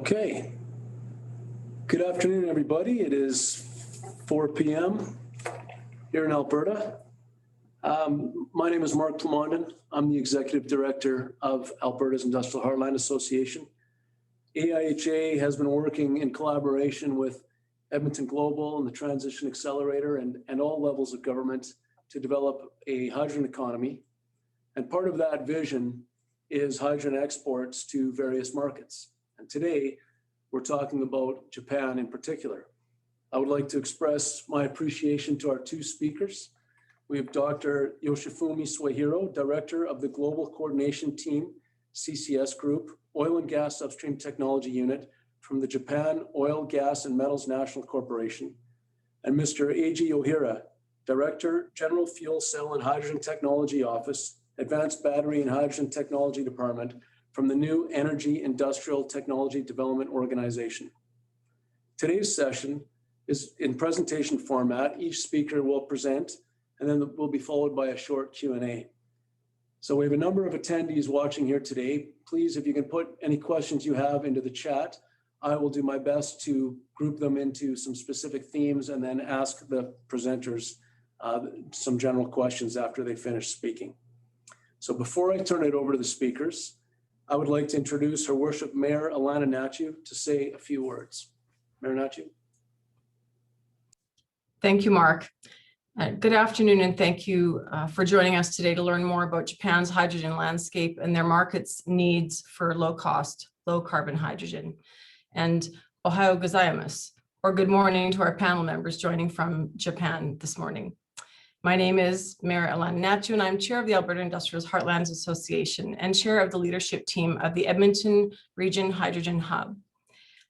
Okay. Good afternoon, everybody. It is 4 p.m. here in Alberta. My name is Mark Plamondon. I'm the Executive Director of Alberta's Industrial Heartland Association. AIHA has been working in collaboration with Edmonton Global and the Transition Accelerator and all levels of government to develop a hydrogen economy. And part of that vision is hydrogen exports to various markets. And today, we're talking about Japan in particular. I would like to express my appreciation to our two speakers. We have Dr. Yoshifumi Suehiro, Director of the Global Coordination Team, CCS Group, Oil and Gas Upstream Technology Unit from the Japan Oil, Gas and Metals National Corporation, and Mr. Eiji Ohira, Director, General Fuel Cell and Hydrogen Technology Office, Advanced Battery and Hydrogen Technology Department from the new Energy Industrial Technology Development Organization. Today's session is in presentation format. Each speaker will present and then will be followed by a short Q&A. So we have a number of attendees watching here today. Please, if you can put any questions you have into the chat, I will do my best to group them into some specific themes and then ask the presenters some general questions after they finish speaking. So before I turn it over to the speakers, I would like to introduce Her Worship Mayor Alana Nachu to say a few words. Mayor Nachu. Thank you, Mark. Good afternoon, and thank you for joining us today to learn more about Japan's hydrogen landscape and their market's needs for low-cost, low-carbon hydrogen. And Ohayou gozaimasu, or good morning to our panel members joining from Japan this morning. My name is Mayor Alana Nachu, and I'm chair of the Alberta Industrials Heartlands Association and chair of the leadership team of the Edmonton Region Hydrogen Hub.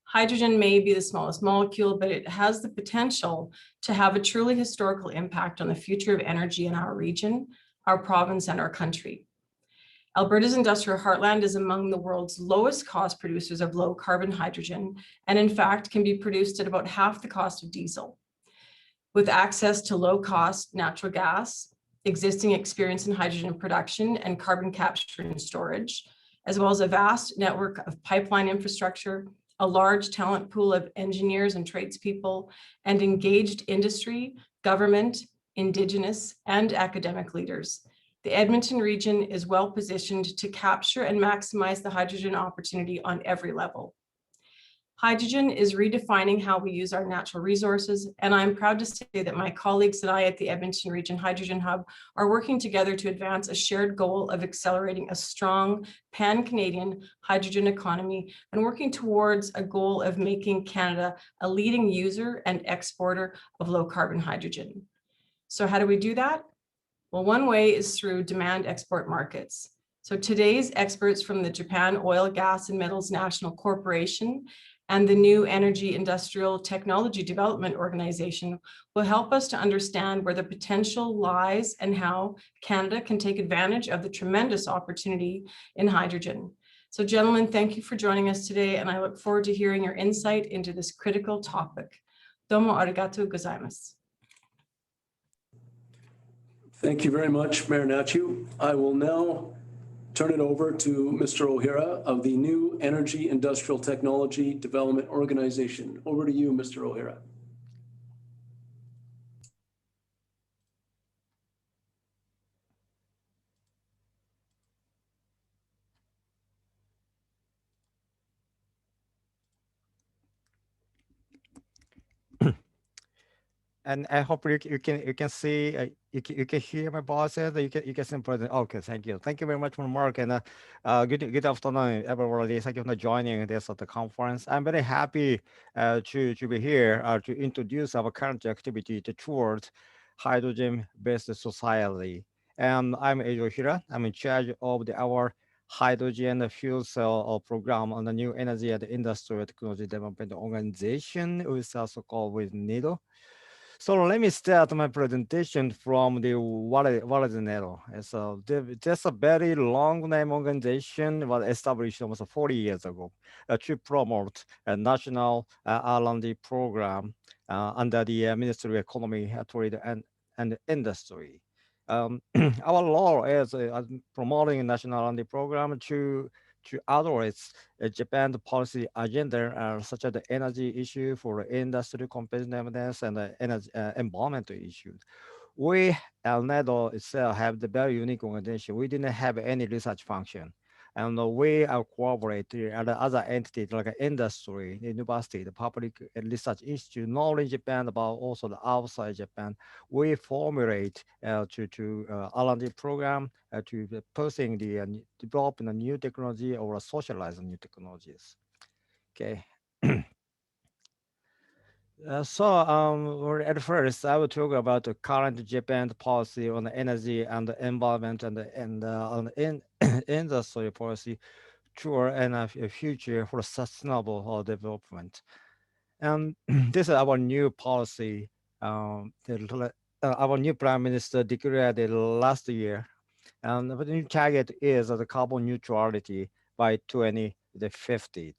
Hydrogen may be the smallest molecule, but it has the potential to have a truly historical impact on the future of energy in our region, our province, and our country. Alberta's industrial heartland is among the world's lowest cost producers of low carbon hydrogen, and in fact can be produced at about half the cost of diesel. With access to low-cost natural gas, existing experience in hydrogen production and carbon capture and storage, as well as a vast network of pipeline infrastructure, a large talent pool of engineers and tradespeople, and engaged industry, government, Indigenous, and academic leaders, the Edmonton region is well positioned to capture and maximize the hydrogen opportunity on every level. Hydrogen is redefining how we use our natural resources, and I'm proud to say that my colleagues and I at the Edmonton Region Hydrogen Hub are working together to advance a shared goal of accelerating a strong pan-Canadian hydrogen economy and working towards a goal of making Canada a leading user and exporter of low-carbon hydrogen. So how do we do that? Well, one way is through demand export markets. So today's experts from the Japan Oil, Gas and Metals National Corporation and the new Energy Industrial Technology Development Organization will help us to understand where the potential lies and how Canada can take advantage of the tremendous opportunity in hydrogen. So gentlemen, thank you for joining us today, and I look forward to hearing your insight into this critical topic. Domo arigatou gozaimasu. Thank you very much, Mayor Nachu. I will now turn it over to Mr. Ohira of the new Energy Industrial Technology Development Organization. Over to you, Mr. Ohira. And I hope you can see you can hear my bosses. You can see present. Okay, thank you very much, Mark, and good afternoon, everybody. Thank you for joining this at the conference. I'm very happy to be here to introduce our current activity towards hydrogen-based society. And I'm Eiji Ohira. I'm in charge of our hydrogen fuel cell program on the new Energy and Industrial Technology Development Organization, which is also called with NIDO. So let me start my presentation from the what is NIDO. So just a very long name organization was established almost 40 years ago to promote a national R&D program under the Ministry of Economy, Trade and Industry. Our role is promoting a national R&D program to to address Japan's policy agenda, such as the energy issue for industry competitiveness and the energy environmental issues. We, NATO itself, have the very unique organization. We didn't have any research function. And we cooperate with other entities like industry, university, the public research institute, not in Japan, but also the outside Japan. We formulate to R&D program to pursuing the developing a new technology or socializing new technologies. Okay. At first, I will talk about the current Japan policy on the energy and the environment and on the industry policy tour and a future for sustainable development. And this is our new policy. Our new prime minister declared it last year. And the new target is the carbon neutrality by 2050.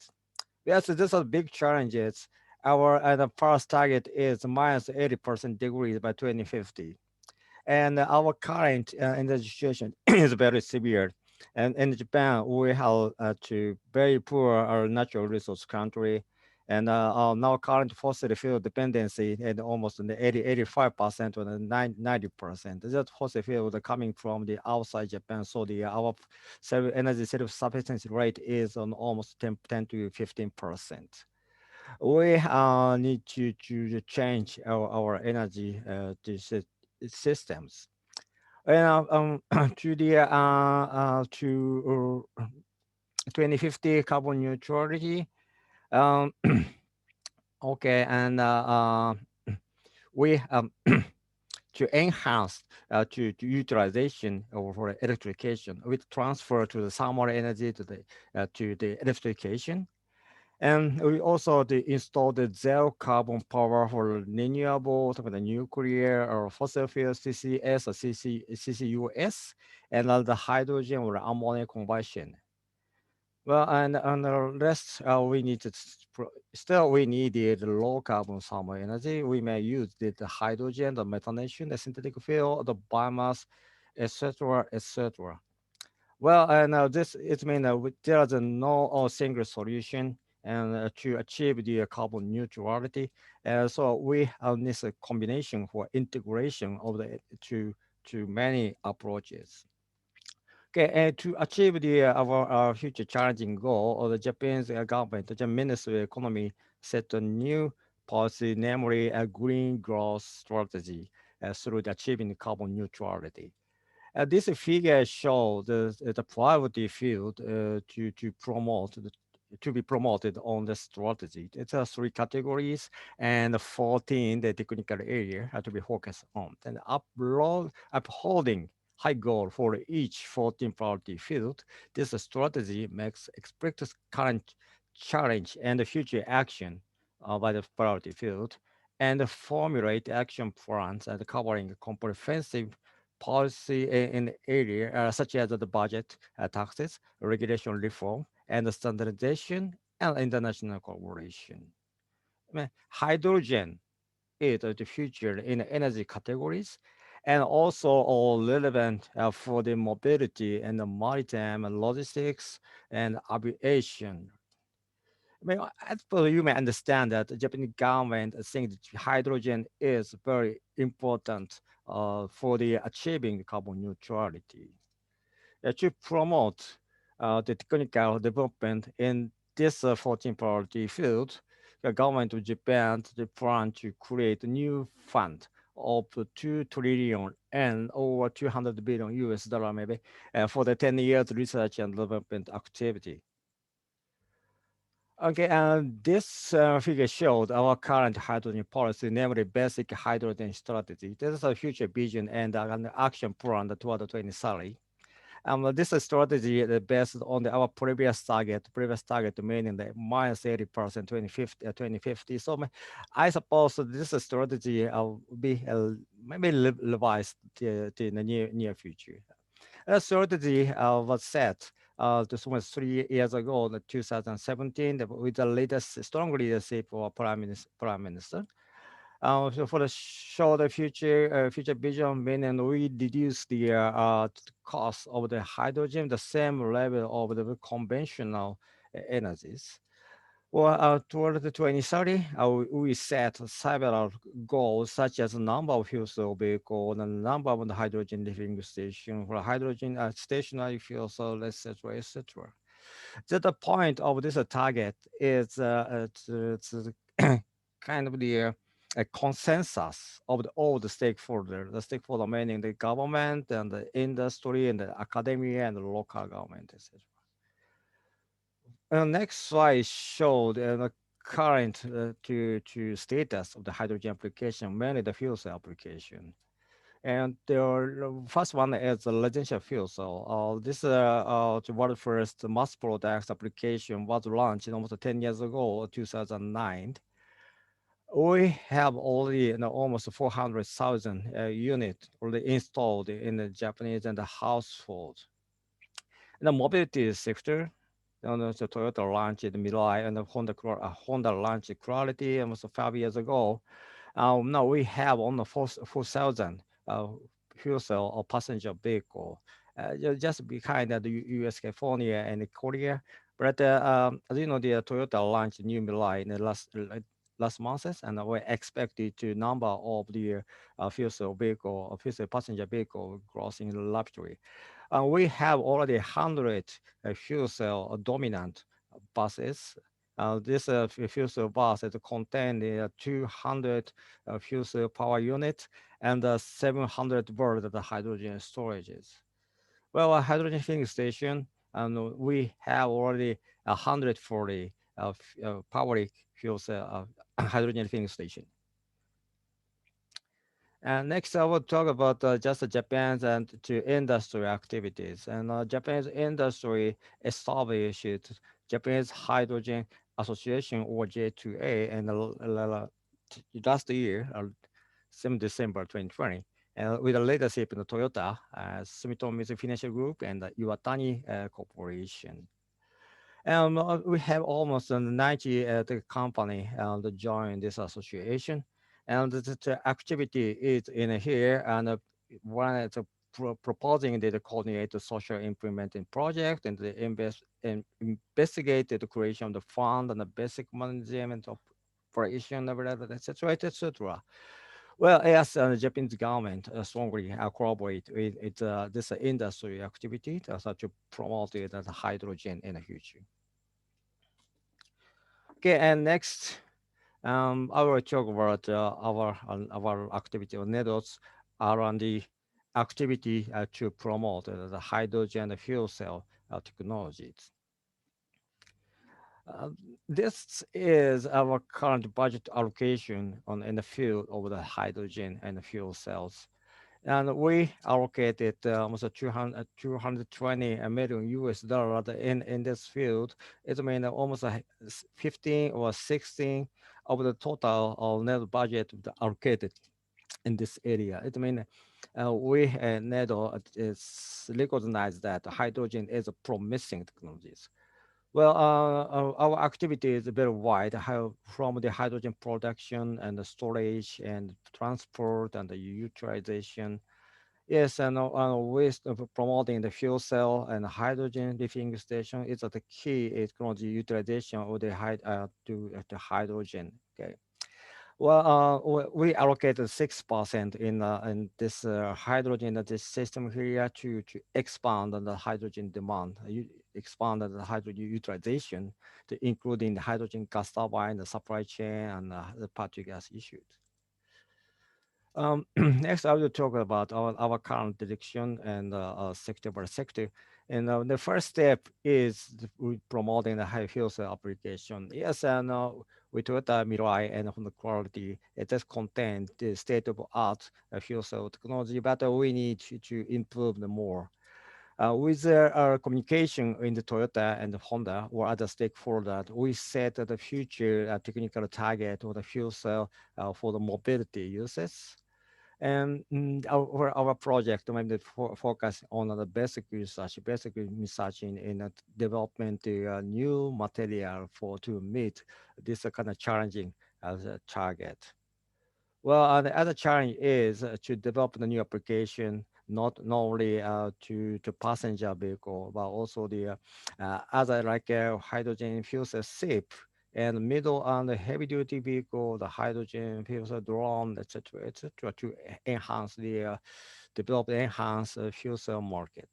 Yes, these are big challenges. Our the first target is minus 80% degrees by 2050. And our current energy situation is very severe. And in Japan, we have to very poor natural resource country. And our now current fossil fuel dependency at almost 85% or 90%. That fossil fuel coming from the outside Japan. So our energy self-sufficiency rate is on almost 10 to 15%. We need to change our energy systems. And to the 2050 carbon neutrality. Okay, and we to enhance to utilization for electrification with transfer to the thermal energy to the electrification. And we also installed the zero carbon power for renewable, the nuclear or fossil fuel CCS or CCUS, and the hydrogen or ammonia combustion. Well, and on the rest, we need to still we needed low carbon thermal energy. We may use the hydrogen, the methanation, the synthetic fuel, the biomass, etc., etc. Well, and this it means there is no single solution and to achieve the carbon neutrality. So we need a combination for integration of the to many approaches. Okay, and to achieve our future challenging goal, the Japanese government, the Ministry of Economy, set a new policy, namely a green growth strategy through the achieving carbon neutrality. This figure shows the priority field to promote to be promoted on the strategy. It's 3 categories and 14 the technical area to be focused on. And upholding high goal for each 14 priority field, this strategy makes explicit current challenge and future action by the priority field and formulate action plans and covering comprehensive policy in area such as the budget, taxes, regulation reform, and standardization and international cooperation. Hydrogen is the future in energy categories and also all relevant for the mobility and the maritime and logistics and aviation. As per you may understand that the Japanese government thinks that hydrogen is very important for the achieving carbon neutrality. To promote the technical development in this 14 priority field, the government of Japan plan to create a new fund of 2 trillion and over 200 billion US dollar maybe for the 10 years research and development activity. Okay, and this figure showed our current hydrogen policy, namely basic hydrogen strategy. This is a future vision and an action plan toward 2030. This strategy is based on our previous target meaning the minus 80% 2050. So I suppose this strategy will be maybe revised to the near future. A strategy was set this was 3 years ago, in 2017, with the latest strong leadership of Prime Minister. So for the show the future vision, meaning we reduce the cost of the hydrogen, the same level of the conventional energies. Well, toward the 2030, we set several goals, such as the number of fuel cell vehicles, and the number of the hydrogen living station, for hydrogen stationary fuel cell, etc., etc. So the point of this target is it's kind of the a consensus of all the stakeholders, the stakeholder meaning the government and the industry and the academia and the local government, etc. Next slide showed the current to status of the hydrogen application, mainly the fuel cell application. And the first one is the residential fuel cell. This the world first mass products application was launched almost 10 years ago, 2009. We have already almost 400,000 units already installed in the Japanese and the household. In the mobility sector, the Toyota launched Mirai and the Honda launched Quality almost 5 years ago. Now we have on the 4,000 fuel cell or passenger vehicle, just behind the U.S., California, and Korea. But as you know, the Toyota launched new Mirai in the last months, and we expected to number of the fuel cell vehicle, fuel cell passenger vehicle growing rapidly. We have already 100 fuel cell dominant buses. This fuel cell bus is contain 200 fuel cell power units and 700 volt of the hydrogen storages. Well, a hydrogen filling station, and we have already 140 power fuel cell hydrogen filling station. And next, I will talk about just Japan's and to industry activities. And Japan's industry established Japanese Hydrogen Association or J2A and last year, 7 December 2020, with the leadership in the Toyota, Sumitomo Mitsui Financial Group, and the Iwatani Corporation. We have almost 90 the company that join this association, and the activity is in here, and one is proposing the coordinate the social implementing project and the investigate the creation of the fund and the basic management of operation, etc., etc. Well, yes, the Japanese government strongly collaborate with this industry activity to promote the hydrogen in the future. Okay, and next, I will talk about our activity or networks around the activity to promote the hydrogen fuel cell technologies. This is our current budget allocation in the field of the hydrogen and the fuel cells. And we allocated almost 220 million US dollars in this field. It means almost 15 or 16 of the total of net budget allocated in this area. It means we NEDO is recognized that hydrogen is a promising technologies. Well, our activity is very wide, from the hydrogen production and the storage and transport and the utilization. Yes, and with promoting the fuel cell and hydrogen refueling station is the key technology utilization of the to hydrogen. Okay. Well, we allocated 6% in this hydrogen this system here to expand on the hydrogen demand, expand on the hydrogen utilization, to including the hydrogen gas turbine, the supply chain, and the particle gas issues. Next, I will talk about our current direction and sector by sector. And the first step is promoting the high fuel cell application. Yes, and we Toyota Mirai and Honda Quality, it does contain the state-of-art fuel cell technology, but we need to improve the more. With our communication in the Toyota and the Honda or other stakeholders, we set the future technical target of the fuel cell for the mobility uses. And our project maybe focus on the basic research in development new material to meet this kind of challenging as a target. Well, the other challenge is to develop the new application, not only to passenger vehicle, but also the other like hydrogen fuel cell ship and middle and heavy duty vehicle, the hydrogen fuel cell drone, etc., to enhance the develop the enhance fuel cell market.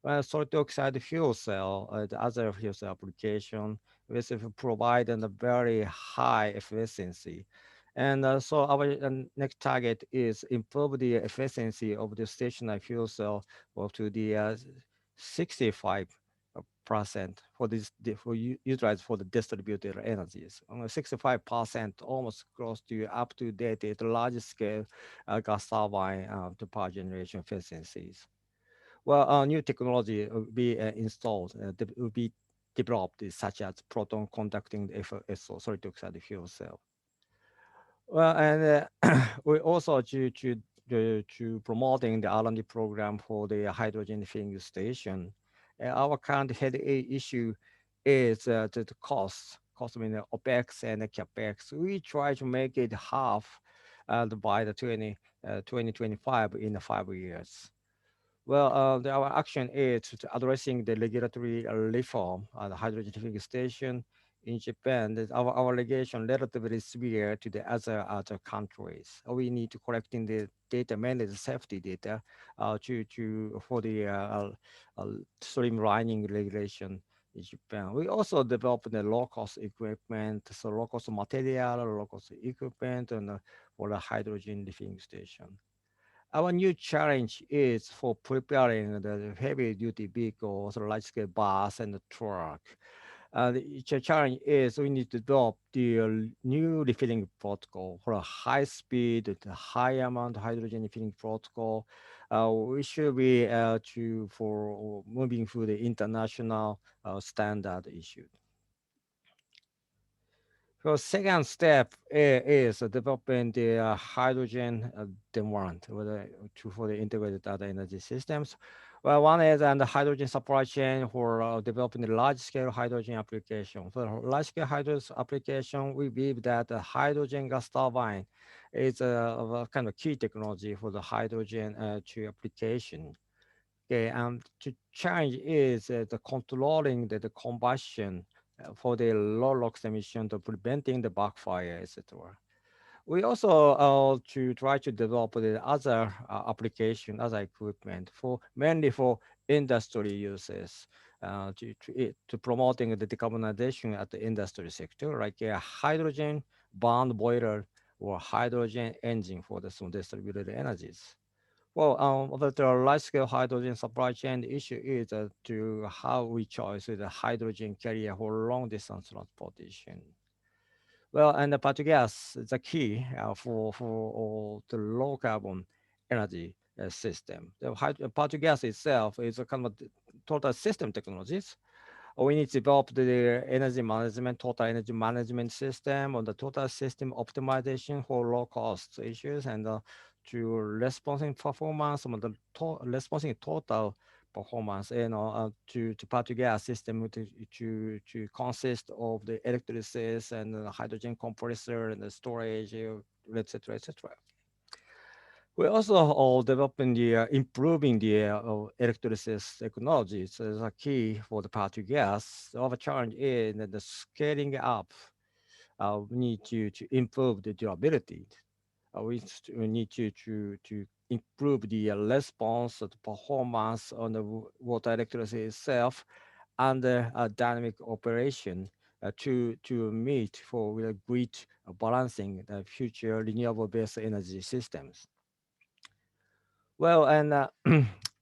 Well, solid oxide fuel cell, the other fuel cell application, which provide a very high efficiency. And so our next target is improve the efficiency of the stationary fuel cell up to the 65% for this utilized for the distributed energies. 65% almost close to up to date large scale gas turbine to power generation efficiencies. Well, new technology will be installed, will be developed, such as proton conducting FSO, solid oxide fuel cell. Well, and we also to promoting the R&D program for the hydrogen filling station. Our current headache issue is the cost meaning OPEX and the CAPEX. We try to make it half by the 2025 in the 5 years. Well, our action is to addressing the regulatory reform on the hydrogen filling station in Japan. Our regulation relatively severe to the other countries. We need to collecting the data, mainly the safety data, to for the streamlining regulation in Japan. We also developed the low cost equipment, so low cost material, low cost equipment, and for the hydrogen filling station. Our new challenge is for preparing the heavy duty vehicles, large scale bus and the truck. The challenge is we need to develop the new refilling protocol for a high speed, high amount of hydrogen refilling protocol. We should be to for moving through the international standard issue. So second step is developing the hydrogen demand for the integrated data energy systems. Well, one is the hydrogen supply chain for developing the large-scale hydrogen application. For large-scale hydrogen application, we believe that the hydrogen gas turbine is a kind of key technology for the hydrogen to application. Okay, and to change is the controlling the combustion for the low NOx emission to preventing the backfire, etc. We also to try to develop the other application, other equipment for mainly for industry uses to promoting the decarbonization at the industry sector, like a hydrogen bound boiler or hydrogen engine for the some distributed energies. Well, the large-scale hydrogen supply chain issue is to how we choose the hydrogen carrier for long-distance transportation. Well, and the part gas is a key for the low carbon energy system. The part gas itself is a kind of total system technologies. We need to develop the energy management, total energy management system, or the total system optimization for low cost issues, and to responding performance, or the responding total performance, to part gas system to consist of the electrolysis and the hydrogen compressor and the storage, etc., etc. We're also all developing the improving the electrolysis technologies as a key for the power to gas. Our challenge is that the scaling up. We need to improve the durability. We need to improve the response, the performance on the water electricity itself, and the dynamic operation to meet for great balancing the future renewable based energy systems. Well, and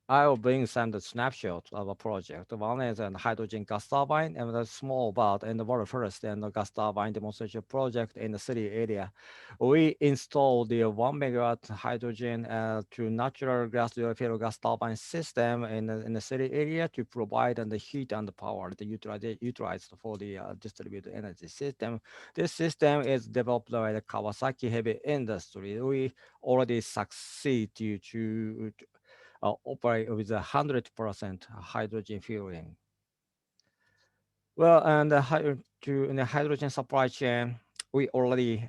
I will bring some the snapshots of a project. One is a hydrogen gas turbine, and a small about and the very first and the gas turbine demonstration project in the city area. We installed the 1 megawatt hydrogen to natural gas fuel gas turbine system in the city area to provide the heat and the power to utilized for the distributed energy system. This system is developed by the Kawasaki Heavy Industry. We already succeed to operate with 100% hydrogen fueling. Well, and in the hydrogen supply chain, we already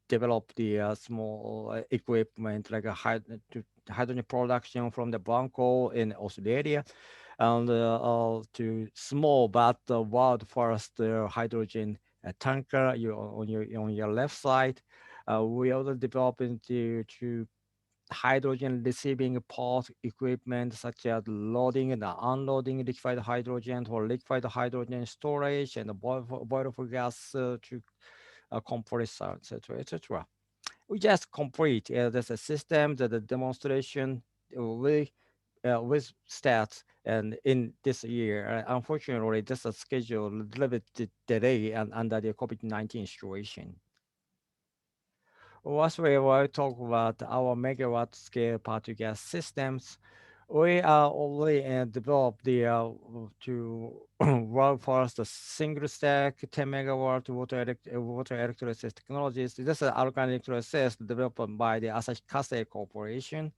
develop the small equipment like a hydrogen production from the Blanco in Australia, and to small but world first hydrogen tanker on your left side. We also develop into hydrogen receiving port equipment such as loading and unloading liquefied hydrogen for liquefied hydrogen storage and boil for gas to compressor, etc., etc. We just complete there's a system that the demonstration with stats and in this year. Unfortunately, this is scheduled a little bit delay and under the COVID-19 situation. Once we will talk about our megawatt scale power to gas systems, we are already developed the to world first the single stack 10 megawatt water electrolysis technologies. This is alkaline electrolysis developed by the Asahi Kasei Corporation.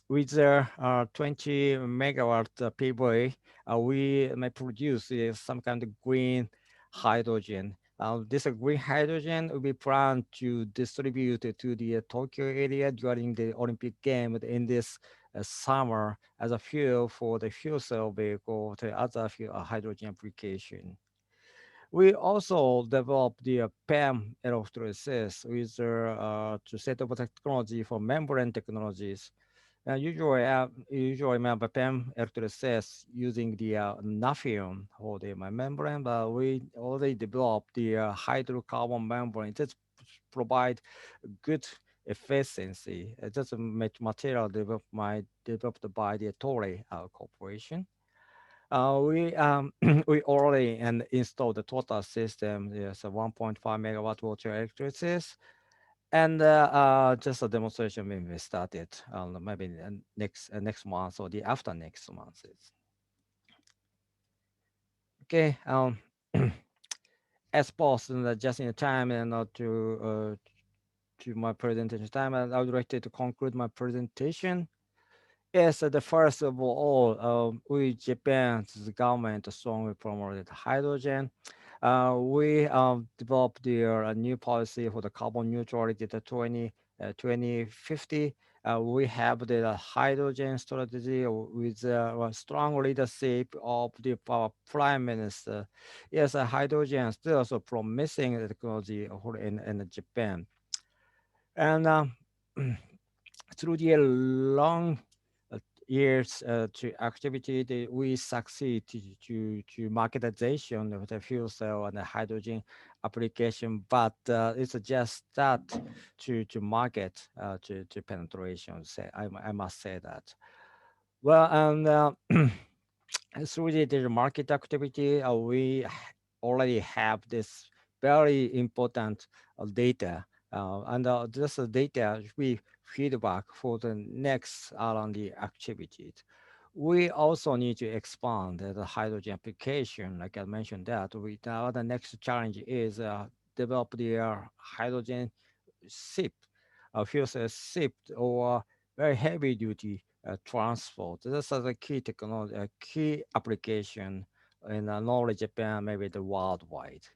With the 20 megawatt PV, we may produce some kind of green hydrogen. This green hydrogen will be planned to distribute to the Tokyo area during the Olympic Games in this summer as a fuel for the fuel cell vehicle to other hydrogen application. We also developed the PEM electrolysis with to set up a technology for membrane technologies. Usually remember PEM electrolysis using the naphthalene for the membrane, but we already developed the hydrocarbon membrane that provide good efficiency. That's a material developed by the Toray Corporation. We already installed the total system. There's a 1.5 megawatt water electricity, and just a demonstration when we started maybe next month or the after next month. Okay. As possible, just in time and to my presentation time, and I would like to conclude my presentation. Yes, the first of all, we Japan's government strongly promoted hydrogen. We developed the new policy for the carbon neutrality to 2050. We have the hydrogen strategy with strong leadership of the Prime Minister. Yes, hydrogen is still also promising technology in Japan. And through the long years to activity, we succeed to marketization of the fuel cell and the hydrogen application, but it's just start to market to penetration. I must say that. Well, and through the market activity, we already have this very important data. And this data we feedback for the next R&D activities. We also need to expand the hydrogen application. Like I mentioned that, now the next challenge is develop the hydrogen ship, fuel cell ship, or very heavy duty transport. This is a key technology, a key application in not only Japan, maybe the worldwide.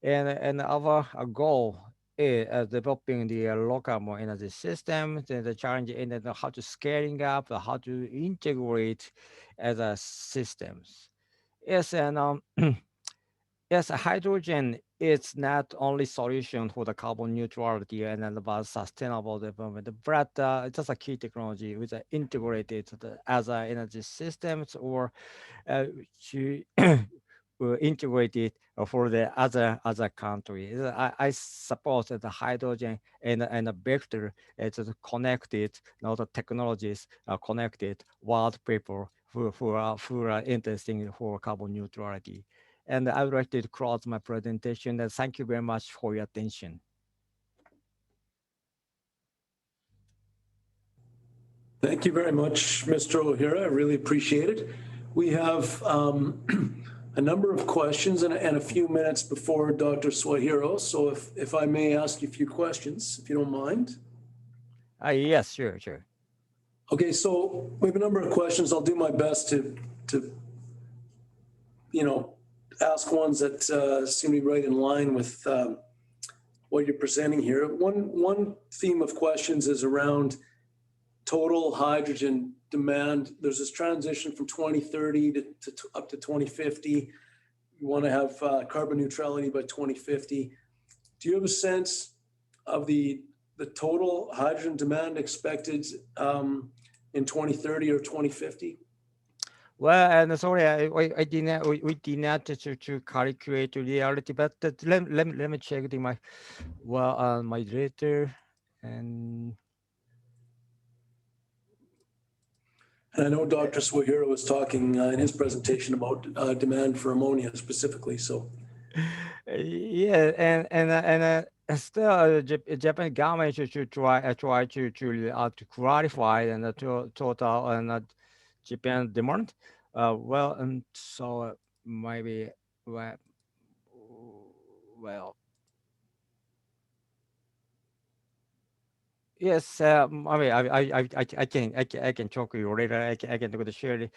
And our goal is developing the local energy system. The challenge is how to scaling up, how to integrate as a systems. Yes, and yes, hydrogen is not only solution for the carbon neutrality and about sustainable development, but it's just a key technology with integrated as energy systems or to integrate it for the other country. I suppose that the hydrogen and the vector is connected, now the technologies are connected world people who are interested for carbon neutrality. And I would like to close my presentation and thank you very much for your attention. Thank you very much, Mr. O'Hara. I really appreciate it. We have a number of questions and a few minutes before Dr. Suahiro. So if I may ask you a few questions, if you don't mind. Yes, sure. Okay, so we have a number of questions. I'll do my best to ask ones that seem to be right in line with what you're presenting here. One theme of questions is around total hydrogen demand. There's this transition from 2030 to up to 2050. We want to have carbon neutrality by 2050. Do you have a sense of the total hydrogen demand expected in 2030 or 2050? Well, and sorry, I did not, we did not to calculate reality, but let me check my, well, my data, and I know Dr. Swahira was talking in his presentation about demand for ammonia specifically, so. yeah, and still, Japan government should try to clarify and the total and Japan demand. Well, and so maybe well, well. Yes, I mean, I can talk to you later. I can go to share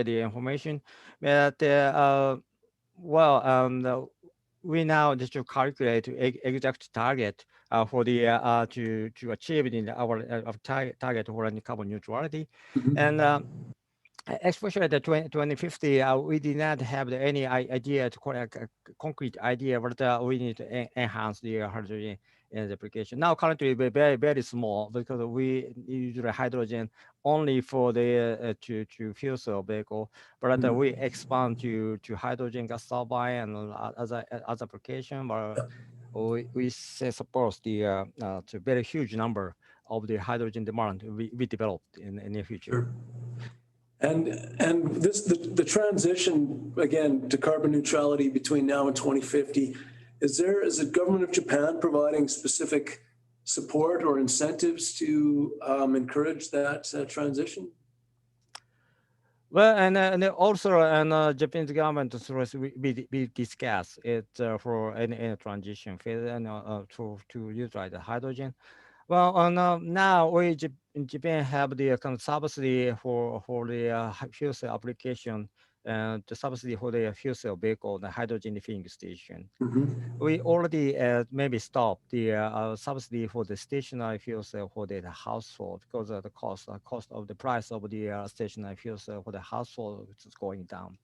the information, but well, we now just to calculate exact target for the to achieve in our target for the carbon neutrality, and especially at the 2050, we did not have any idea to concrete idea, but we need to enhance the hydrogen in the application. Now, currently, we're very small because we use the hydrogen only for the to fuel cell vehicle, but we expand to hydrogen gas turbine and other application. But we suppose the to very huge number of the hydrogen demand we developed in the near future. Sure. And this the transition again to carbon neutrality between now and 2050, is the government of Japan providing specific support or incentives to encourage that transition? Well, and also, and Japanese government we discuss it for any transition phase and to utilize the hydrogen. Well, now we in Japan have the kind of subsidy for the fuel cell application and the subsidy for the fuel cell vehicle, the hydrogen filling station. We already maybe stopped the subsidy for the stationary fuel cell for the household because of the cost of the price of the stationary fuel cell for the household, which is going down.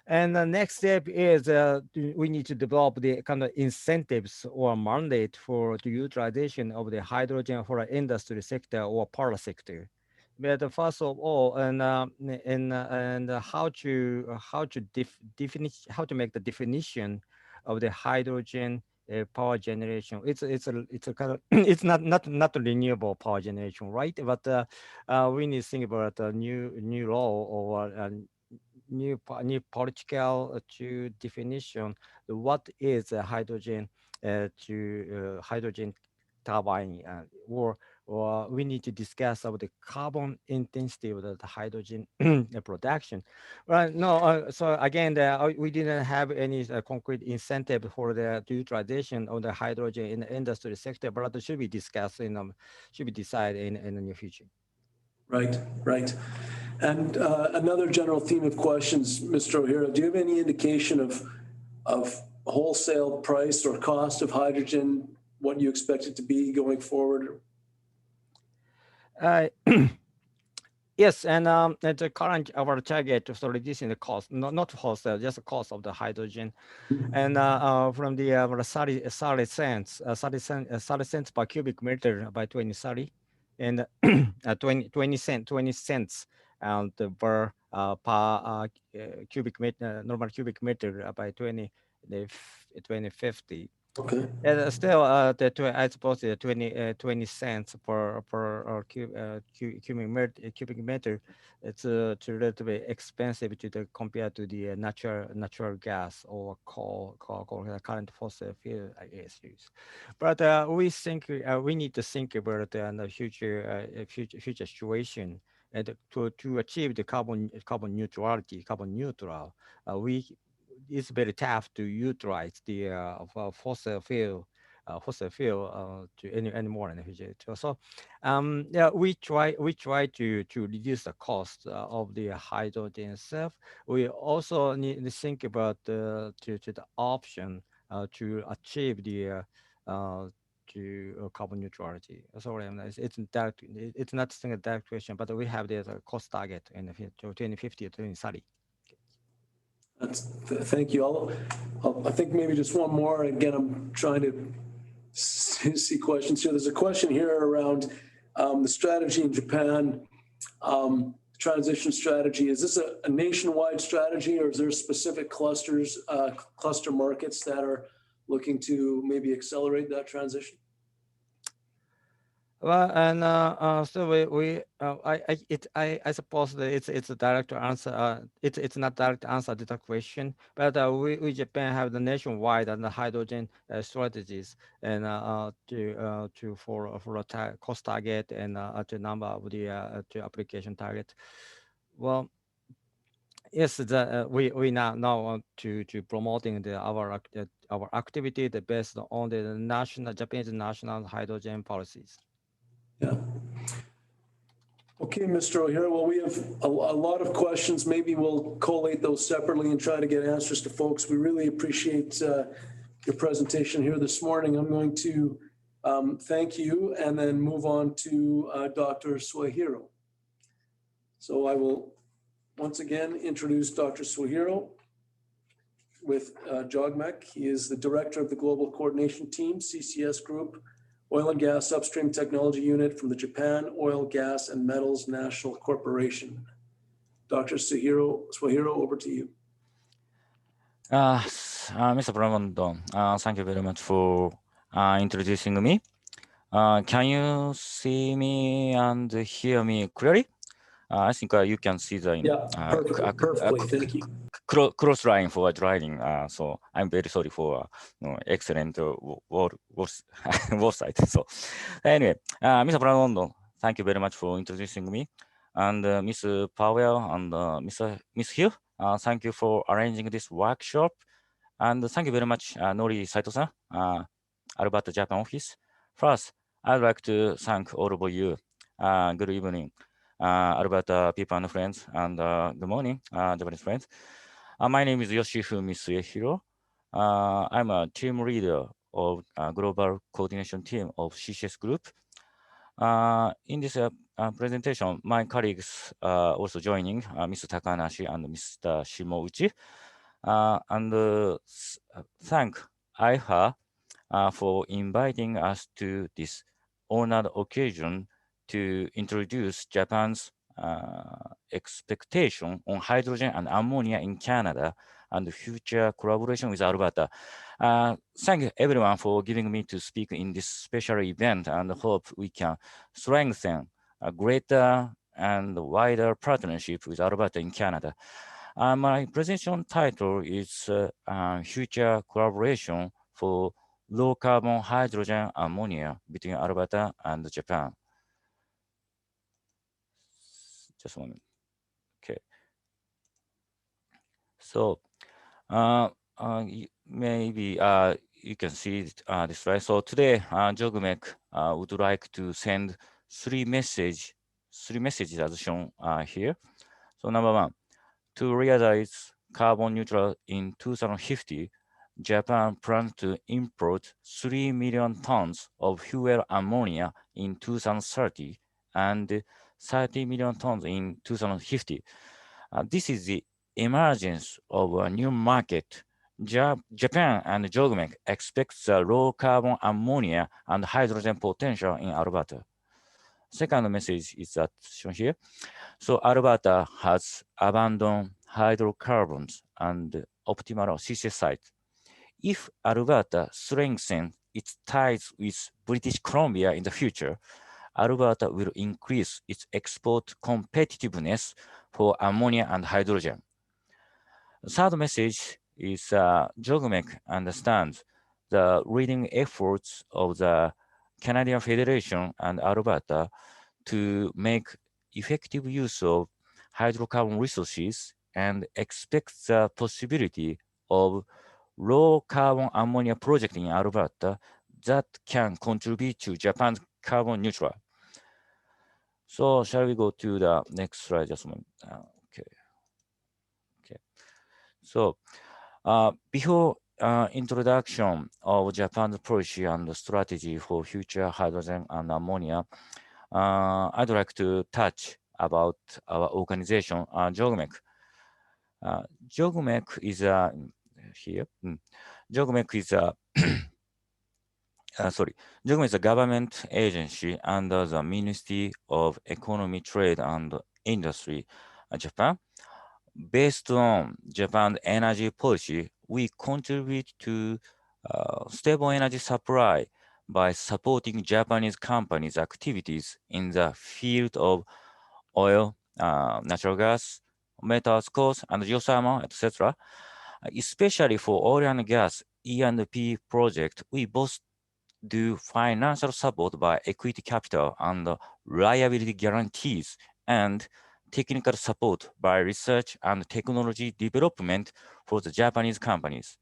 And the next step is we need to develop the kind of incentives or mandate for the utilization of the hydrogen for the industry sector or power sector. But first of all, and how to make the definition of the hydrogen power generation. It's a kind of it's not a renewable power generation, right? But we need to think about a new law or new political to definition what is a hydrogen to hydrogen turbine or we need to discuss about the carbon intensity of the hydrogen production. Right? No, so again, we didn't have any concrete incentive for the utilization of the hydrogen in the industry sector, but it should be discussed should be decided in the near future. Right, right. And another general theme of questions, Mr. O'Hara, do you have any indication of wholesale price or cost of hydrogen, what you expect it to be going forward? Yes, and at the current our target to reducing the cost, not wholesale, just the cost of the hydrogen, and from the 30 cents per cubic meter by 2030, and 20 cents and per cubic meter normal cubic meter by 2050. Okay. And still, I suppose 20 cents per cubic meter. It's relatively expensive to compared to the natural gas or coal current fossil fuel issues. But we think we need to think about the future situation. And to achieve the carbon neutrality, carbon neutral, it's very tough to utilize the fossil fuel to any more in the future. So yeah, we try to reduce the cost of the hydrogen itself. We also need to think about the option to achieve the to carbon neutrality. Sorry, it's not a direct question, but we have this cost target in the 2050 to 2030. Thank you. I think maybe just one more. Again, I'm trying to see questions here. There's a question here around the strategy in Japan, transition strategy. Is this a nationwide strategy, or is there specific cluster markets that are looking to maybe accelerate that transition? Well, and so I suppose that it's a direct answer. It's not direct answer to the question, but we Japan have the nationwide and the hydrogen strategies, and for a cost target and to number of the to application target. Well, yes, we now want to promoting our activity based on the Japanese national hydrogen policies. Yeah. Okay, Mr. O'Hara. Well, we have a lot of questions. Maybe we'll collate those separately and try to get answers to folks. We really appreciate your presentation here this morning. I'm going to thank you and then move on to Dr. Suehiro. So I will once again introduce Dr. Suehiro with JOGMEC. He is the Director of the Global Coordination Team, CCS Group, Oil and Gas Upstream Technology Unit from the Japan Oil, Gas and Metals National Corporation. Dr. Suehiro, over to you. Mr. Bramondon, thank you very much for introducing me. Can you see me and hear me clearly? I think you can see the perfectly. Thank you. Cross line for driving. So I'm very sorry for excellent website. So anyway, Mr. Bramondon, thank you very much for introducing me, and Ms. Powell and Ms. Hill. Thank you for arranging this workshop, and thank you very much, Nori Saito-san, Alberta, Japan office. First, I'd like to thank all of you. Good evening, Alberta people and friends, and good morning, Japanese friends. My name is Yoshifumi Suehiro. I'm a team leader of global coordination team of CCS Group. In this presentation, my colleagues also joining, Mr. Takanashi and Mr. Shimouchi. And thank IHA for inviting us to this honored occasion to introduce Japan's expectation on hydrogen and ammonia in Canada and future collaboration with Alberta. Thank you everyone for giving me to speak in this special event, and hope we can strengthen a greater and wider partnership with Alberta in Canada. My presentation title is Future Collaboration for Low Carbon Hydrogen Ammonia between Alberta and Japan. Just one minute. Okay. So maybe you can see this slide. So today, JOGMEC would like to send three messages as shown here. So number one, to realize carbon neutral in 2050, Japan plans to import 3 million tons of fuel ammonia in 2030 and 30 million tons in 2050. This is the emergence of a new market. Japan and JOGMEC expects the low carbon ammonia and hydrogen potential in Alberta. Second message is that shown here. So Alberta has abundant hydrocarbons and optimal CCS sites. If Alberta strengthens its ties with British Columbia in the future, Alberta will increase its export competitiveness for ammonia and hydrogen. The third message is JOGMEC understands the leading efforts of the Canadian Federation and Alberta to make effective use of hydrocarbon resources and expects the possibility of low carbon ammonia project in Alberta that can contribute to Japan's carbon neutral. So shall we go to the next slide just a moment? Okay. So before introduction of Japan's policy and strategy for future hydrogen and ammonia, I'd like to touch about our organization, geogmec. geogmec is a here. geogmec is a geogmec is a government agency under the Ministry of Economy, Trade and Industry, Japan. Based on Japan's energy policy, we contribute to stable energy supply by supporting Japanese companies' activities in the field of oil, natural gas, metals, coal, and geothermal, etc. Especially for oil and gas E&P project, we both do financial support by equity capital and liability guarantees, and technical support by research and technology development for the Japanese companies.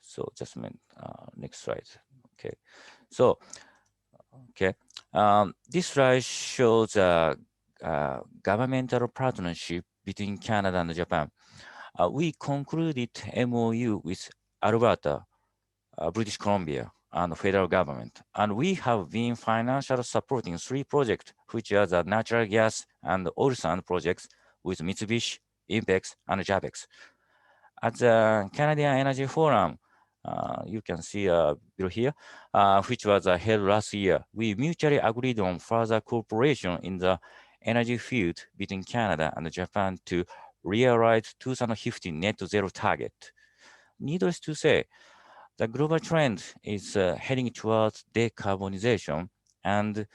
So just a minute, next slide. Okay, so this slide shows a governmental partnership between Canada and Japan. We concluded MOU with Alberta, British Columbia, and federal government. And we have been financially supporting 3 projects, which are the natural gas and oil sand projects with Mitsubishi, Impex, and JAPEX. At the Canadian Energy Forum, you can see below here, which was held last year, we mutually agreed on further cooperation in the energy field between Canada and Japan to realize 2050 net zero target. Needless to say, the global trend is heading towards decarbonization, and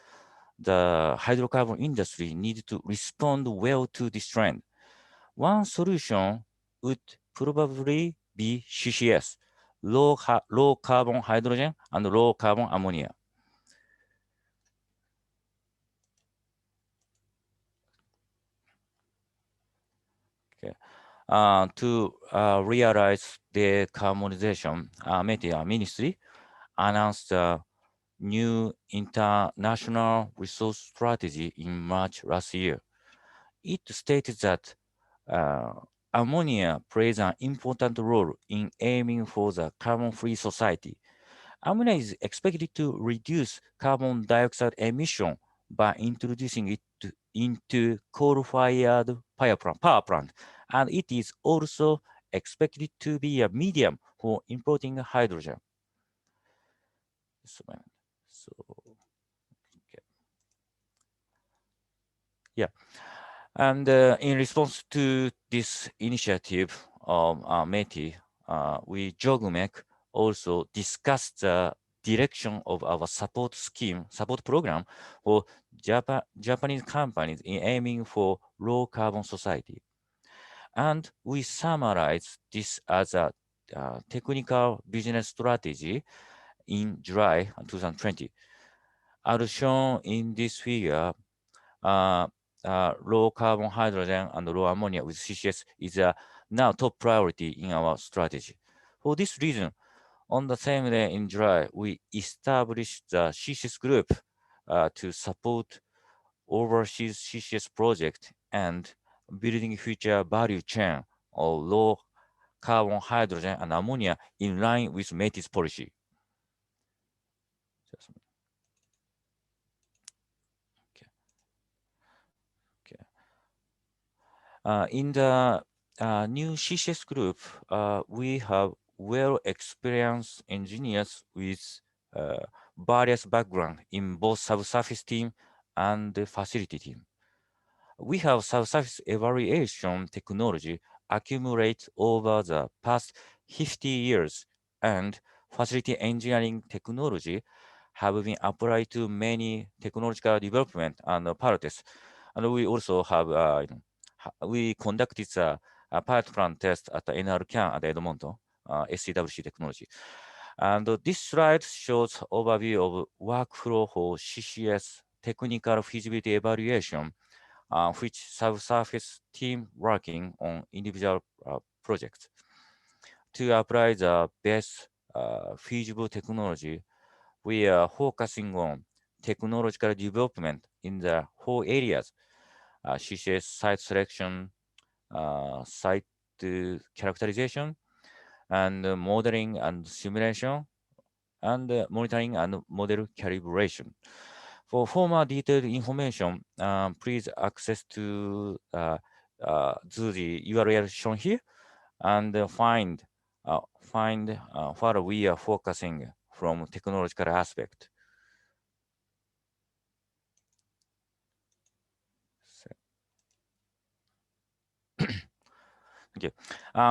the hydrocarbon industry needs to respond well to this trend. One solution would probably be CCS, low carbon hydrogen and low carbon ammonia. Okay. To realize decarbonization, METI Ministry announced a new international resource strategy in March last year. It stated that ammonia plays an important role in aiming for the carbon-free society. Ammonia is expected to reduce carbon dioxide emission by introducing it into coal-fired power plant, and it is also expected to be a medium for importing hydrogen. So, okay. Yeah. And in response to this initiative of METI, we geogmec also discussed the direction of our support program for Japanese companies in aiming for low carbon society. And we summarize this as a technical business strategy in July 2020. As shown in this figure, low carbon hydrogen and low ammonia with CCS is now top priority in our strategy. For this reason, on the same day in July, we established the CCS group to support overseas CCS project and building future value chain of low carbon hydrogen and ammonia in line with METI's policy. In the new CCS group, we have well-experienced engineers with various backgrounds in both subsurface team and the facility team. We have subsurface evaluation technology accumulate over the past 50 years, and facility engineering technology have been applied to many technological development and pilots. And we also have we conducted a pilot plant test at the NRCan at Edmonton, SCWC technology. And this slide shows overview of workflow for CCS technical feasibility evaluation, which subsurface team working on individual projects. To apply the best feasible technology, we are focusing on technological development in the 4 areas: CCS site selection, site characterization, and modeling and simulation, and monitoring and model calibration. For more detailed information, please access to the URL shown here and find what we are focusing from technological aspect. Okay.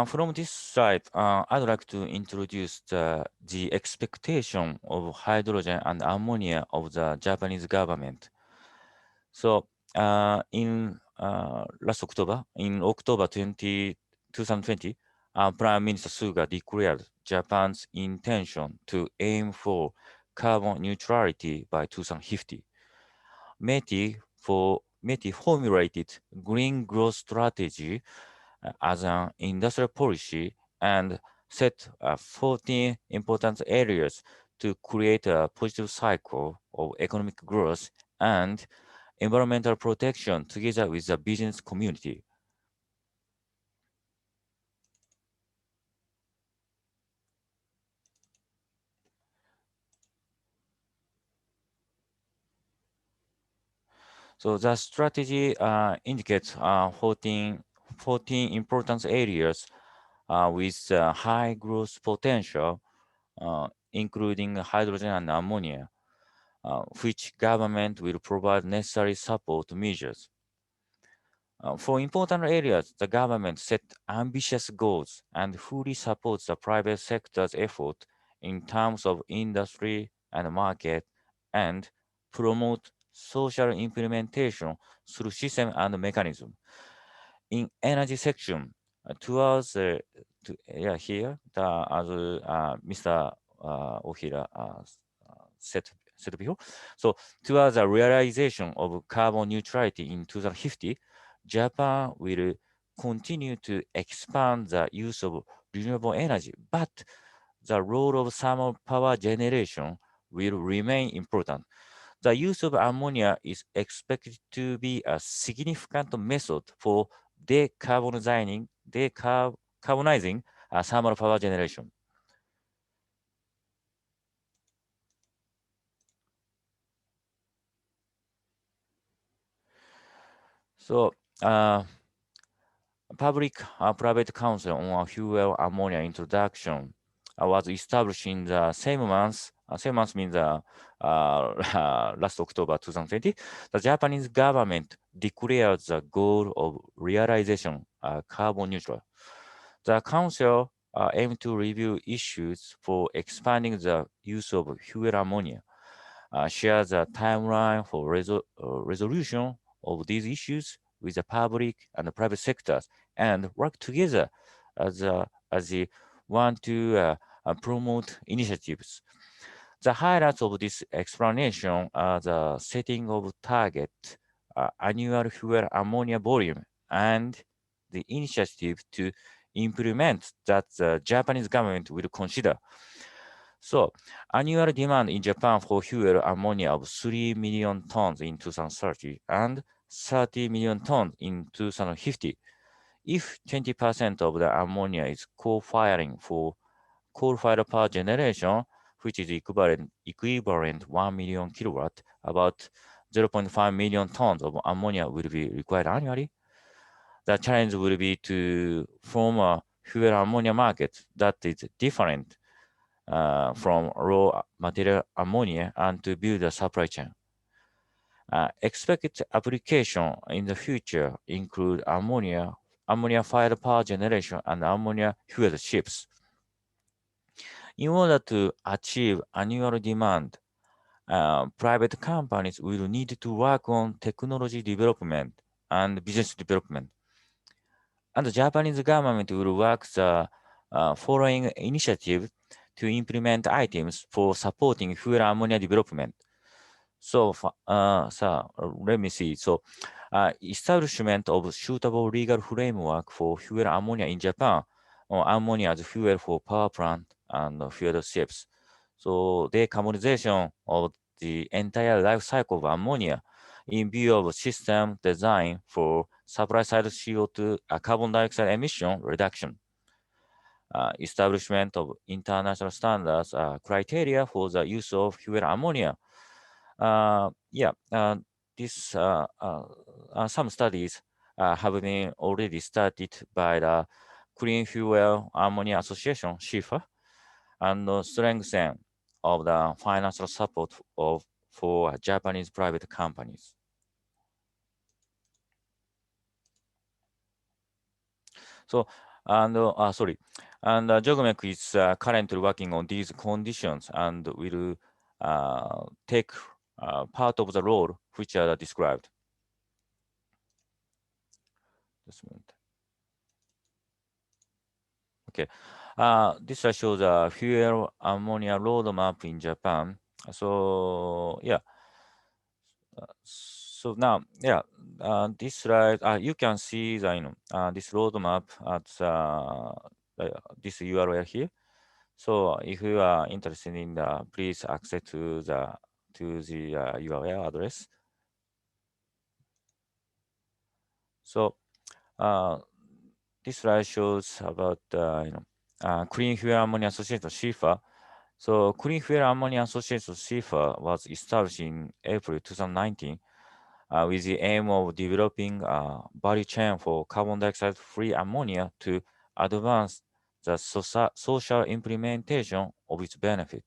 From this slide, I'd like to introduce the expectation of hydrogen and ammonia of the Japanese government. So in last October, in October 2020, Prime Minister Suga declared Japan's intention to aim for carbon neutrality by 2050. METI formulated green growth strategy as an industrial policy and set 14 important areas to create a positive cycle of economic growth and environmental protection together with the business community. So the strategy indicates 14 important areas with high growth potential, including hydrogen and ammonia, which government will provide necessary support measures. For important areas, the government set ambitious goals and fully supports the private sector's effort in terms of industry and market, and promote social implementation through system and mechanism. In energy section, towards here, as Mr. Ohira said before, so towards the realization of carbon neutrality in 2050, Japan will continue to expand the use of renewable energy, but the role of thermal power generation will remain important. The use of ammonia is expected to be a significant method for decarbonizing thermal power generation. So, Public-Private Council on Fuel Ammonia Introduction was established in the same month means last October 2020. The Japanese government declared the goal of realization carbon neutral. The council aimed to review issues for expanding the use of fuel ammonia, share the timeline for resolution of these issues with the public and the private sectors, and work together as they want to promote initiatives. The highlights of this explanation are the setting of target annual fuel ammonia volume and the initiative to implement that the Japanese government will consider. So, annual demand in Japan for fuel ammonia of 3 million tons in 2030 and 30 million tons in 2050. If 20% of the ammonia is co-firing for coal-fired power generation, which is equivalent 1 million kilowatt, about 0.5 million tons of ammonia will be required annually. The challenge will be to form a fuel ammonia market that is different from raw material ammonia and to build a supply chain. Expected application in the future include ammonia-fired power generation and ammonia-fueled ships. In order to achieve annual demand, private companies will need to work on technology development and business development. And the Japanese government will work the following initiative to implement items for supporting fuel ammonia development. So, let me see. So, establishment of suitable legal framework for fuel ammonia in Japan, or ammonia as fuel for power plant and fuel ships. So, decarbonization of the entire life cycle of ammonia in view of system design for supply side CO2 carbon dioxide emission reduction, establishment of international standards criteria for the use of fuel ammonia. Some studies have been already started by the Clean Fuel Ammonia Association, (CFA), and strengthen of the financial support for Japanese private companies. So, and JOGMEC is currently working on these conditions and will take part of the role which are described. Just a minute. Okay, this shows a fuel ammonia roadmap in Japan. So yeah. So now, this slide, you can see the this roadmap at this URL here. So if you are interested in please access to the URL address. So this slide shows about Clean Fuel Ammonia Association, (CFA). So Clean Fuel Ammonia Association, (CFA) was established in April 2019 with the aim of developing a value chain for carbon dioxide-free ammonia to advance the social implementation of its benefit.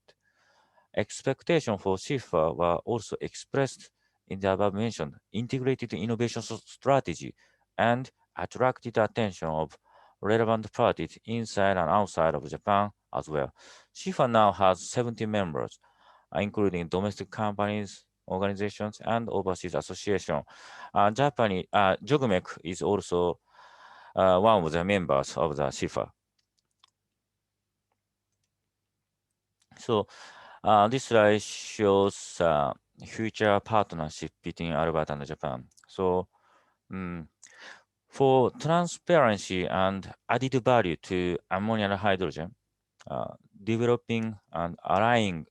Expectations for CFA were also expressed in the above-mentioned integrated innovation strategy and attracted the attention of relevant parties inside and outside of Japan as well. CFA now has 70 members, including domestic companies, organizations, and overseas associations. JOGMEC is also one of the members of the CFA. So this slide shows future partnership between Alberta and Japan. So for transparency and added value to ammonia and hydrogen, developing and aligning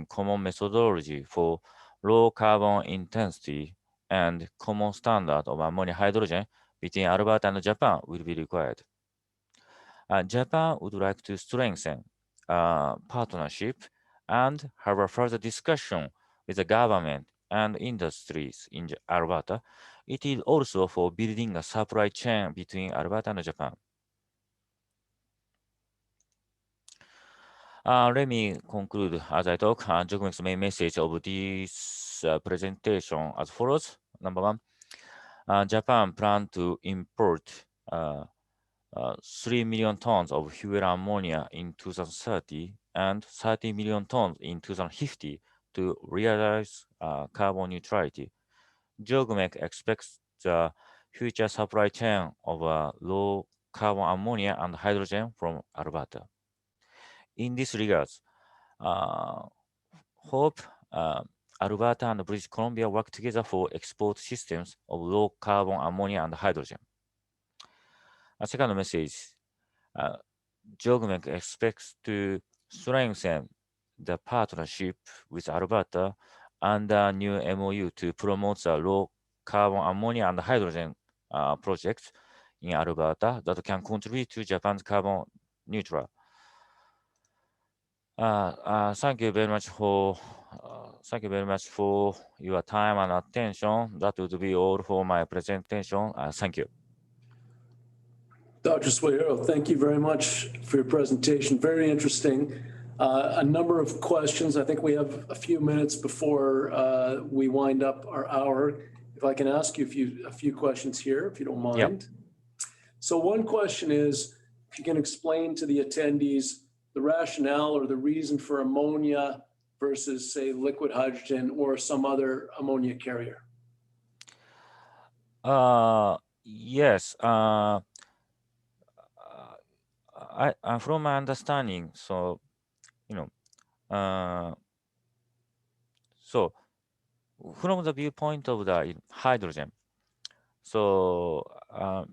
common methodology for low carbon intensity and common standard of ammonia hydrogen between Alberta and Japan will be required. Japan would like to strengthen partnership and have a further discussion with the government and industries in Alberta. It is also for building a supply chain between Alberta and Japan. Let me conclude as I talk. JOGMEC's main message of this presentation as follows. Number one, Japan plans to import 3 million tons of fuel ammonia in 2030 and 30 million tons in 2050 to realize carbon neutrality. JOGMEC expects the future supply chain of low carbon ammonia and hydrogen from Alberta. In this regard, hope Alberta and British Columbia work together for export systems of low carbon ammonia and hydrogen. A second message, JOGMEC expects to strengthen the partnership with Alberta under new MOU to promote the low carbon ammonia and hydrogen projects in Alberta that can contribute to Japan's carbon neutral. Thank you very much for your time and attention. That would be all for my presentation. Thank you. Dr. Suehiro, thank you very much for your presentation. Very interesting. A number of questions. I think we have a few minutes before we wind up our hour. If I can ask you a few questions here, if you don't mind. Yep. So one question is, if you can explain to the attendees the rationale or the reason for ammonia versus, say, liquid hydrogen or some other ammonia carrier. Yes. From my understanding, so so from the viewpoint of the hydrogen, so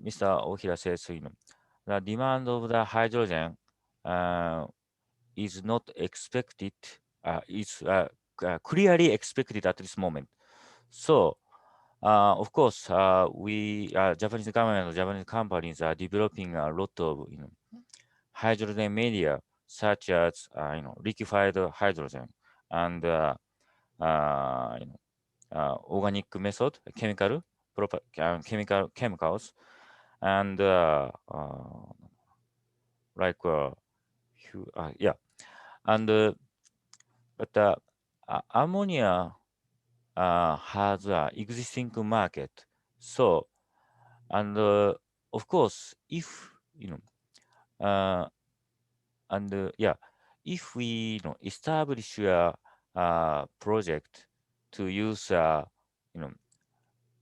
Mr. Ohira says, the demand of the hydrogen is not expected, is clearly expected at this moment. So of course, Japanese government and Japanese companies are developing a lot of hydrogen media, such as liquefied hydrogen and organic method, chemicals, and yeah, and but ammonia has an existing market. So, and of course, if yeah, if we establish a project to use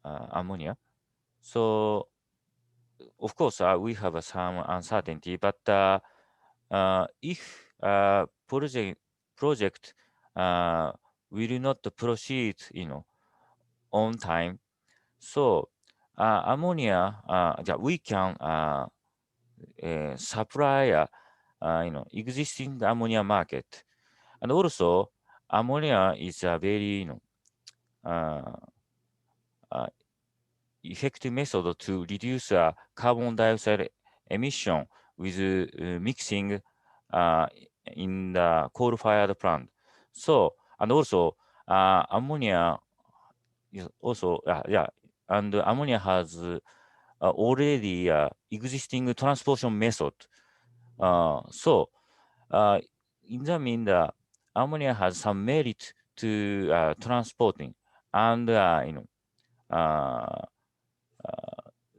ammonia, so of course we have some uncertainty, but if project will not proceed, on time, so ammonia, we can supply existing ammonia market, and also ammonia is a very effective method to reduce carbon dioxide emission with mixing in the coal-fired plant. So, and also ammonia is also, and ammonia has already existing transportation method. So, in the mean, the ammonia has some merit to transporting, and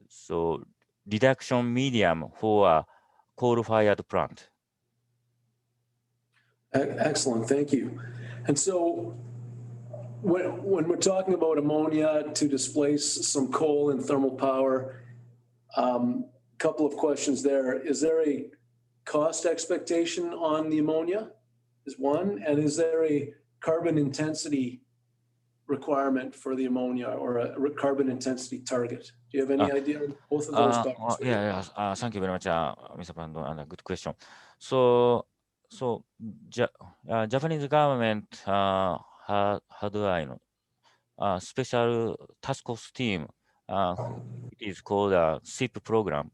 so reduction medium for a coal-fired plant. Excellent, thank you. And so when we're talking about ammonia to displace some coal and thermal power, couple of questions there. Is there a cost expectation on the ammonia is one, and is there a carbon intensity requirement for the ammonia or a carbon intensity target? Do you have any idea on both of those topics? Thank you very much, Mr. Brandon, and a good question. So Japanese government had a special task force team. It is called a SIP program.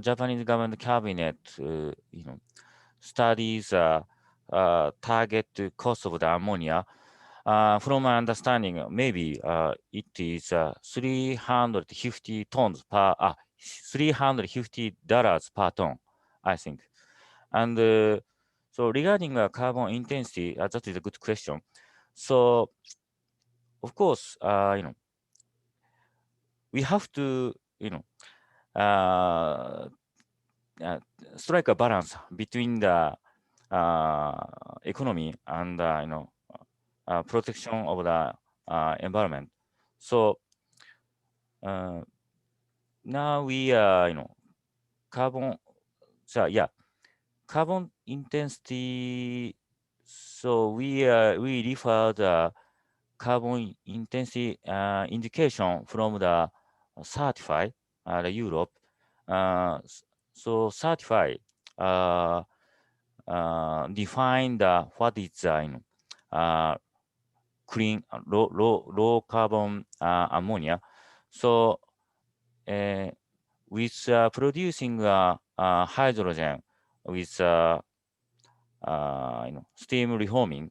Japanese government cabinet, studies target cost of the ammonia. From my understanding, maybe it is $350 per ton, I think. And so regarding carbon intensity, that is a good question. So of course, we have to, strike a balance between the economy and protection of the environment. So now we carbon. So yeah, carbon intensity. So we refer the carbon intensity indication from the certified the Europe. So certified define the what is clean low carbon ammonia. So with producing hydrogen with steam reforming,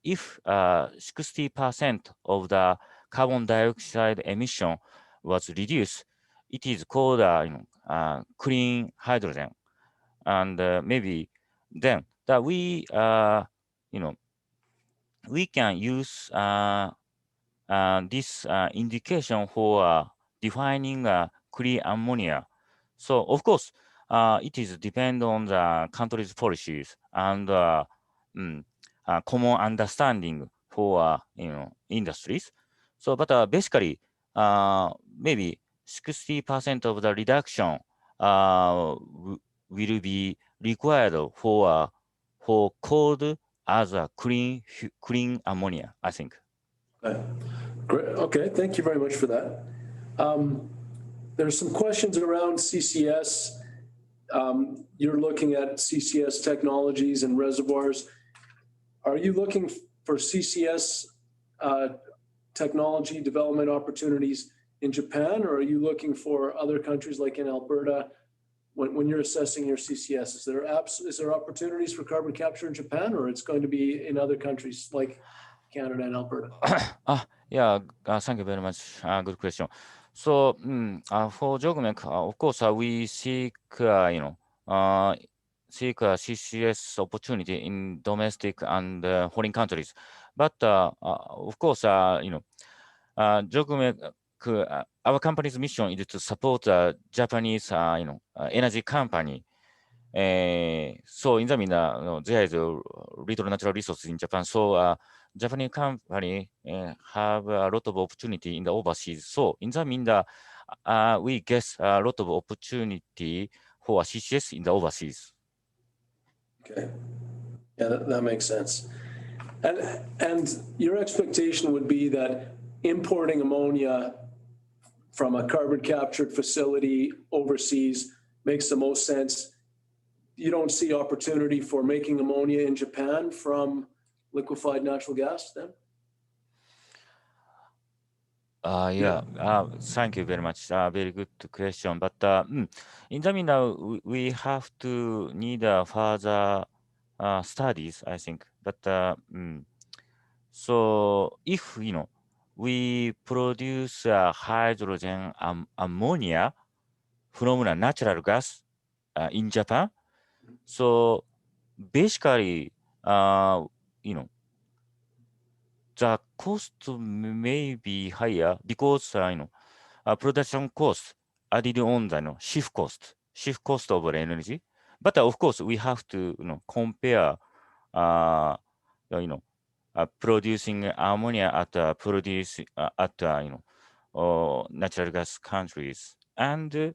if 60% of the carbon dioxide emission was reduced, it is called clean hydrogen, and maybe then that we we can use this indication for defining clean ammonia. So of course, it is depend on the country's policies and common understanding for industries. So, but basically, maybe 60% of the reduction will be required for called as a clean ammonia, I think. Great. Okay, thank you very much for that. There's some questions around CCS. You're looking at CCS technologies and reservoirs. Are you looking for CCS technology development opportunities in Japan, or are you looking for other countries like in Alberta? When you're assessing your CCS, is there opportunities for carbon capture in Japan, or it's going to be in other countries like Canada and Alberta? Yeah, thank you very much. Good question. So, for geognomic, of course, we seek, seek a CCS opportunity in domestic and foreign countries. But of course, geognomic, our company's mission is to support Japanese, energy company. So in the mean, there is a little natural resources in Japan. So Japanese company have a lot of opportunity in the overseas. So in the mean, we get a lot of opportunity for CCS in the overseas. Okay. Yeah, that makes sense. And your expectation would be that importing ammonia from a carbon captured facility overseas makes the most sense. You don't see opportunity for making ammonia in Japan from liquefied natural gas then? Yeah, thank you very much. Very good question. But in the meanwhile, we have to need further studies, I think. But so if we produce hydrogen ammonia from a natural gas in Japan, so basically, the cost may be higher because production cost added on the shift cost of energy. But of course, we have to compare producing ammonia at natural gas countries and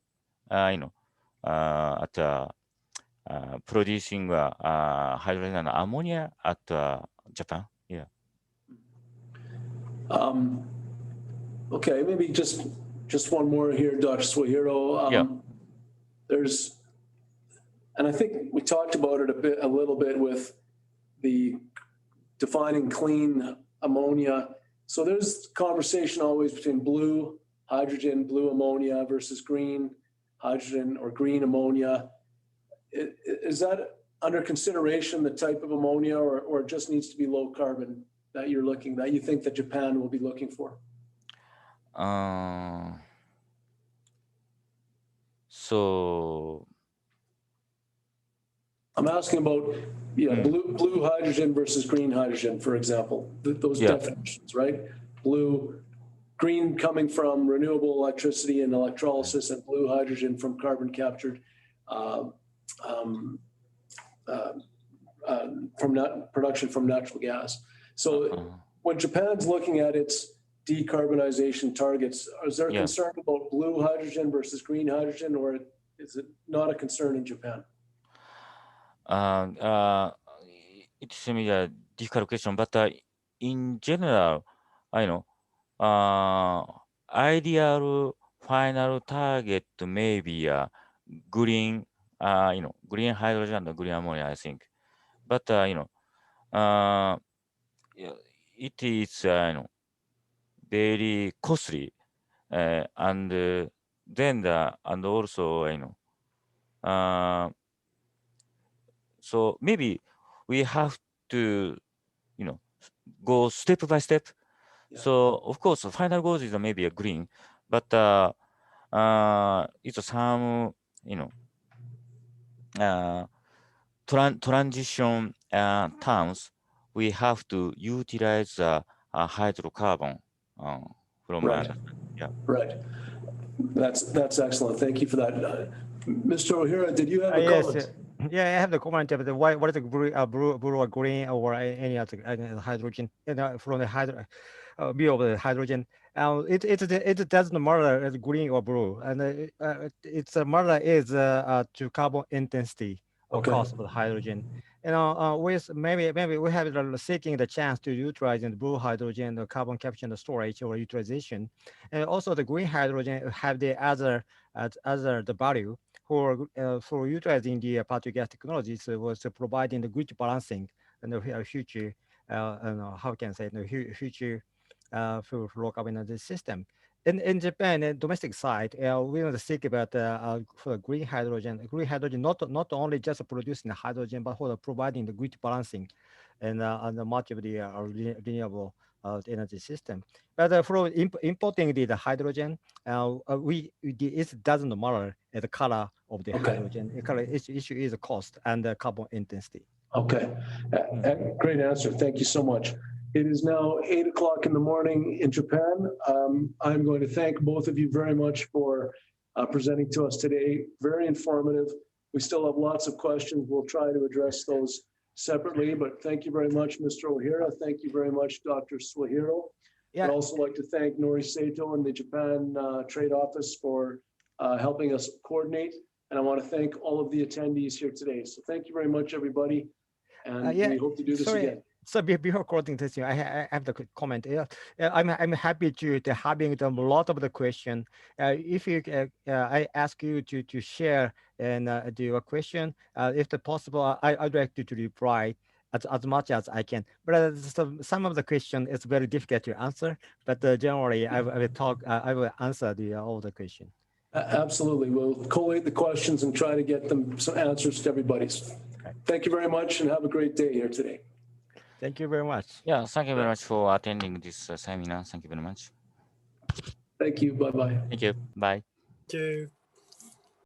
at producing hydrogen and ammonia at Japan. Yeah. Okay, maybe just one more here, Dr. Suehiro. Yeah. And I think we talked about it a little bit with the defining clean ammonia. So there's conversation always between blue hydrogen, blue ammonia versus green hydrogen or green ammonia. Is that under consideration, the type of ammonia, or it just needs to be low carbon that you think that Japan will be looking for? So I'm asking about blue hydrogen versus green hydrogen, for example, those definitions, right? Green coming from renewable electricity and electrolysis, and blue hydrogen from carbon captured production from natural gas. So when Japan's looking at its decarbonization targets, is there a concern about blue hydrogen versus green hydrogen, or is it not a concern in Japan? It's a difficult question, but in general, I know ideal final target may be green, green hydrogen and green ammonia, I think. But it is very costly, and then and also so maybe we have to go step by step. Yeah. So of course, the final goal is maybe a green, but it's some transition terms. We have to utilize hydrocarbon from Right. yeah. Right. That's excellent. Thank you for that. Mr. Ohira, did you have a Yes. comment? Yeah, I have the comment of what is the blue or green or any other hydrogen from the view of the hydrogen. It doesn't matter as green or blue, and it's matter is to carbon intensity or cost of the hydrogen. With maybe we have seeking the chance to utilize the blue hydrogen, the carbon capture and storage or utilization, and also the green hydrogen have the other the value for utilizing the particle gas technologies was providing the good balancing and the future how can I say the future for low carbon energy system. In Japan, domestic side, we want to think about for green hydrogen. Green hydrogen not only just producing the hydrogen, but for providing the grid balancing and much of the renewable energy system. But for importing the hydrogen, it doesn't matter the color of the hydrogen. The color issue is the cost and the carbon intensity. Okay, great answer. Thank you so much. It is now 8 o'clock in the morning in Japan. I'm going to thank both of you very much for presenting to us today. Very informative. We still have lots of questions. We'll try to address those separately, but thank you very much, Mr. Ohira. Thank you very much, Dr. Suehiro. Yeah. I'd also like to thank Nori Sato and the Japan Trade Office for helping us coordinate. And I want to thank all of the attendees here today. So thank you very much, everybody. And we hope to do this again. So before closing this, I have the comment. I'm happy to having a lot of the question. If you, I ask you to share and do your question. If possible, I'd like to reply as much as I can. But some of the question is very difficult to answer. But generally, I will answer all the question. Absolutely. We'll collate the questions and try to get them some answers to everybody's. Thank you very much and have a great day here today. Thank you very much. Yeah, thank you very much for attending this seminar. Thank you very much. Thank you. Bye-bye. Thank you. Bye. Thank you.